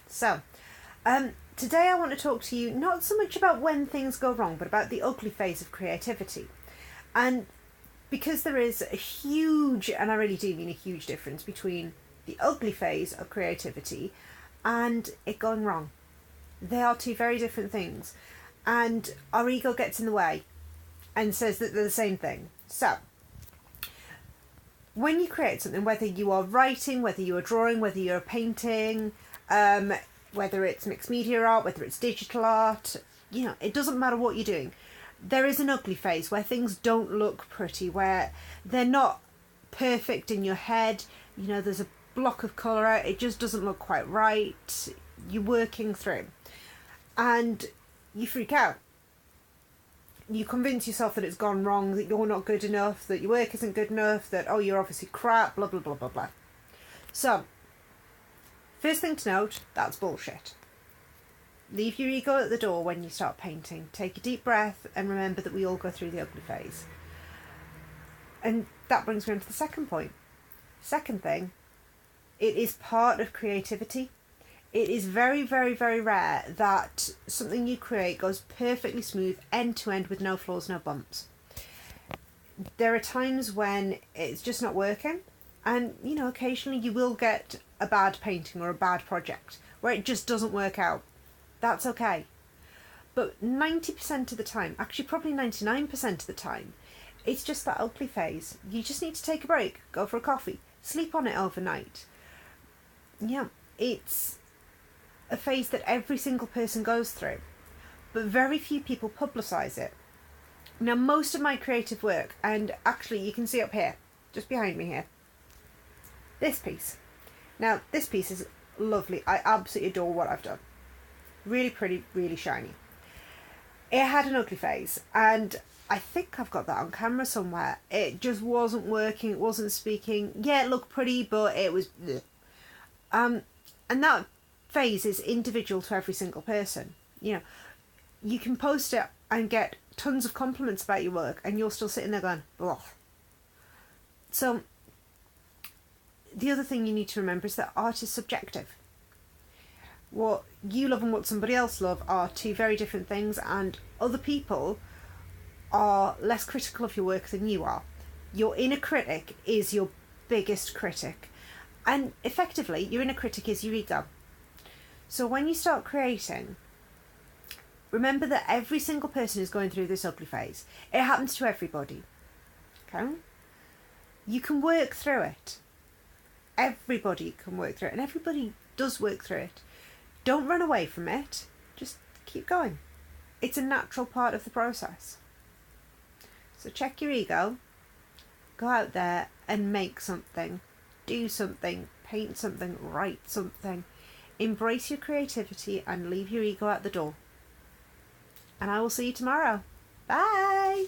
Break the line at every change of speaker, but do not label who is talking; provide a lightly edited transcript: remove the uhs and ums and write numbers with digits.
So, today I want to talk to you not so much about when things go wrong, but about the ugly phase of creativity. And because there is a huge, and I really do mean a huge difference between the ugly phase of creativity and it going wrong. They are two very different things. And our ego gets in the way and says that they're the same thing. So, when you create something, whether you are writing, whether you are drawing, whether you're painting, whether it's mixed media art, whether it's digital art, it doesn't matter what you're doing. There is an ugly phase where things don't look pretty, where they're not perfect in your head. There's a block of colour out, it just doesn't look quite right. You're working through. And you freak out. You convince yourself that it's gone wrong, that you're not good enough, that your work isn't good enough, that, you're obviously crap, blah, blah, blah, blah, blah. So, first thing to note, that's bullshit. Leave your ego at the door when you start painting. Take a deep breath and remember that we all go through the ugly phase. And that brings me on to the second point. Second thing, it is part of creativity. It is very, very, very rare that something you create goes perfectly smooth, end to end, with no flaws, no bumps. There are times when it's just not working, and occasionally you will get a bad painting or a bad project where it just doesn't work out. That's okay. But 90% of the time, actually probably 99% of the time, it's just that ugly phase. You just need to take a break, go for a coffee, sleep on it overnight. It's a phase that every single person goes through, but very few people publicise it. Now, most of my creative work, and actually you can see up here, just behind me here, this piece. Now, this piece is lovely. I absolutely adore what I've done. Really pretty, really shiny. It had an ugly phase, and I think I've got that on camera somewhere. It just wasn't working, it wasn't speaking. Yeah, it looked pretty, but it was bleh. And that phase is individual to every single person. You can post it and get tons of compliments about your work, and you're still sitting there going, ugh. So the other thing you need to remember is that art is subjective. What you love and what somebody else loves are two very different things, and other people are less critical of your work than you are. Your inner critic is your biggest critic, and effectively your inner critic is your ego. So when you start creating, remember that every single person is going through this ugly phase. It happens to everybody. Okay? You can work through it. Everybody can work through it, and everybody does work through it. Don't run away from it. Just keep going. It's a natural part of the process. So check your ego. Go out there and make something. Do something. Paint something. Write something. Embrace your creativity and leave your ego at the door. And I will see you tomorrow. Bye!